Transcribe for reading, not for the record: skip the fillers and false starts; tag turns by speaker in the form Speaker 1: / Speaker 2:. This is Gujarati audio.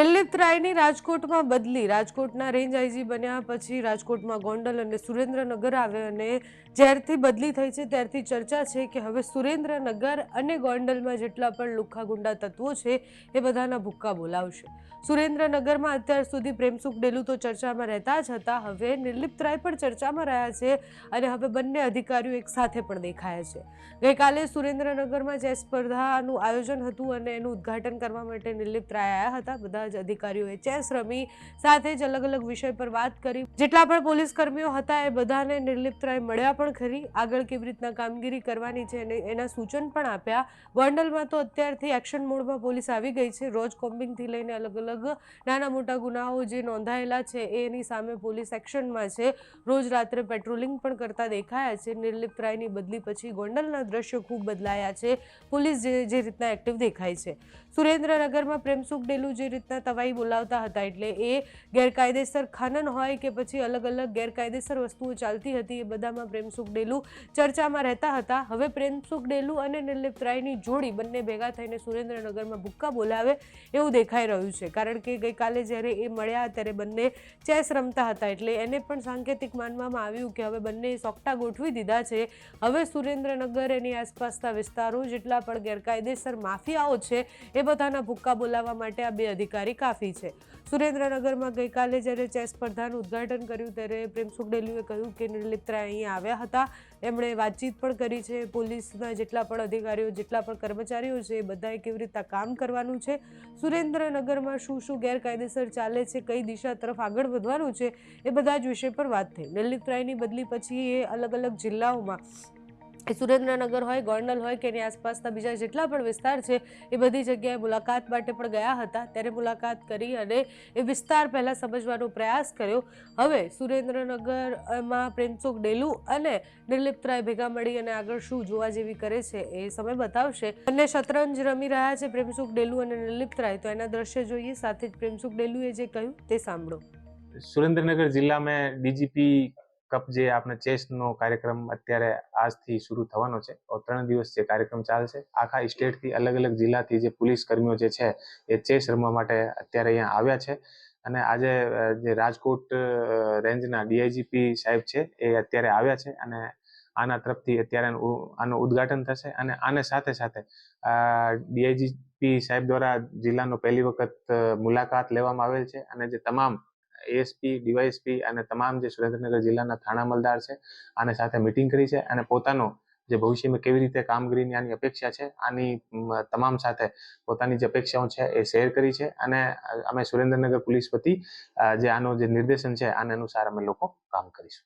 Speaker 1: લલિત રાયની રાજકોટમાં બદલી. રાજકોટના રેન્જ આઈજી બન્યા પછી રાજકોટમાં ગોંડલ અને સુરેન્દ્રનગર આવે અને જ્યારથી બદલી થઈ છે ત્યારથી ચર્ચા છે કે હવે સુરેન્દ્રનગર અને ગોંડલમાં જેટલા પણ લુખ્ખા ગુંડા તત્વો છે એ બધાના ભૂક્કા બોલાવશે. સુરેન્દ્રનગરમાં અત્યાર સુધી પ્રેમસુખ ડેલુ તો ચર્ચામાં રહેતા જ હતા, હવે નિર્લિપ્ત રાય પણ ચર્ચામાં રહ્યા છે અને હવે બંને અધિકારીઓ એક સાથે પણ દેખાયા છે. ગઈકાલે સુરેન્દ્રનગરમાં ચેસ સ્પર્ધાનું આયોજન હતું અને એનું ઉદ્ઘાટન કરવા માટે નિર્લિપ્ત રાય આવ્યા હતા. બધા જ અધિકારીઓએ ચેસ રમી, સાથે જ અલગ અલગ વિષય પર વાત કરી. જેટલા પણ પોલીસ કર્મીઓ હતા એ બધાને નિર્લિપ્ત રાય મળ્યા પણ ખરી, આગળ કેવી રીતના કામગીરી કરવાની છે અને એના સૂચન પણ આપ્યા. ગોંડલમાં તો અત્યારથી એક્શન મોડમાં પોલીસ આવી ગઈ છે. રોજ કોમ્બિંગથી લઈને અલગ અલગ નાના મોટા ગુનાઓ જે નોંધાયેલા છે એની સામે પોલીસ એક્શનમાં છે. રોજ રાત્રે પેટ્રોલિંગ પણ કરતા દેખાયા છે. નિર્લિપ્ત રાયની બદલી પછી ગોંડલના દ્રશ્યો ખૂબ બદલાયા છે. પોલીસ જે રીતના એક્ટિવ દેખાય છે. સુરેન્દ્રનગરમાં પ્રેમસુખ ડેલુ જે રીતના તવાઈ બોલાવતા હતા, એટલે એ ગેરકાયદેસર ખનન હોય કે પછી અલગ અલગ ગેરકાયદેસર વસ્તુઓ ચાલતી હતી, એ બધામાં પ્રેમસુખ ડેલુ ચર્ચામાં રહેતા હતા. હવે પ્રેમસુખ ડેલુ અને નિર્લિપ્ત રાયની જોડી બંને ભેગા થઈને સુરેન્દ્રનગરમાં ભૂક્કા બોલાવે એવું દેખાઈ રહ્યું છે. કારણ કે ગઈકાલે જ્યારે એ મળ્યા ત્યારે બંને ચેસ રમતા હતા, એટલે એને પણ સાંકેતિક માનવામાં આવ્યું કે હવે બંને સોગટા ગોઠવી દીધા છે. હવે સુરેન્દ્રનગર એની આસપાસના વિસ્તારો જેટલા પણ ગેરકાયદેસર માફિયાઓ છે એ બધાના ભૂક્કા બોલાવવા માટે આ બે અધિકારી કાફી છે. સુરેન્દ્રનગરમાં ગઈકાલે જ્યારે ચેસ સ્પર્ધાનું ઉદ્ઘાટન કર્યું ત્યારે પ્રેમસુખ ડેલુએ કહ્યું કે નિર્લિપ્ત રાય અહીંયા આવ્યા હતા. એમણે વાતચીત પણ કરી છે. પોલીસના જેટલા પણ અધિકારીઓ, જેટલા પણ કર્મચારીઓ છે એ બધાએ કેવી રીતના કામ કરવાનું છે, સુરેન્દ્રનગરમાં શું શું ગેરકાયદેસર ચાલે છે, કઈ દિશા તરફ આગળ વધવાનું છે, એ બધા જ વિષય પર વાત થઈ. નિર્લિપ્ત રાયની બદલી પછી એ અલગ અલગ જિલ્લાઓમાં, સુરેન્દ્રનગર હોય, ગોંડલ હોય કે એની આસપાસના બીજા જેટલા પણ વિસ્તાર છે એ બધી જગ્યાએ મુલાકાત માટે પણ ગયા હતા. ત્યારે મુલાકાત કરી અને એ વિસ્તાર પહેલાં સમજવાનો પ્રયાસ કર્યો. હવે સુરેન્દ્રનગરમાં પ્રેમસુખ ડેલુ અને નિર્લિપ્ત રાય ભેગા મળી અને આગળ શું જોવા જેવી કરે છે એ સમય બતાવશે. બંને શતરંજ રમી રહ્યા છે, પ્રેમસુખ ડેલુ અને નિર્લિપ્ત રાય. તો એના દ્રશ્ય જોઈએ, સાથે જ પ્રેમસુખ ડેલુએ જે કહ્યું તે સાંભળો.
Speaker 2: સુરેન્દ્રનગર जिला में डीजीपी कप जे આપણે ચેસનો કાર્યક્રમ અત્યારે આજથી શરૂ થવાનો છે. 3 દિવસ જે કાર્યક્રમ ચાલશે. આખા સ્ટેટથી અલગ અલગ જિલ્લાથી જે પોલીસ કર્મીઓ જે છે એ ચેસ રમવા માટે અત્યારે અહીંયા આવ્યા છે. અને આજે જે રાજકોટ રેન્જના ડીઆઈજીપી સાહેબ છે એ અત્યારે આવ્યા છે અને આના તરફથી અત્યારે આનું ઉદ્ઘાટન થશે. અને આને સાથે સાથે ડીઆઈજીપી સાહેબ દ્વારા જિલ્લાનો પહેલી વખત મુલાકાત લેવામાં આવેલ છે અને જે તમામ એએસપી, ડીવાયએસપી અને તમામ જે સુરેન્દ્રનગર જિલ્લાના થાણા અમલદાર છે આને સાથે મીટિંગ કરી છે અને પોતાનો જે ભવિષ્યમાં કેવી રીતે કામગીરીની આની અપેક્ષા છે આની તમામ સાથે પોતાની જે અપેક્ષાઓ છે એ શેર કરી છે. અને અમે સુરેન્દ્રનગર પોલીસ વતી જે આનો જે નિર્દેશન છે આને અનુસાર અમે લોકો કામ કરીશું.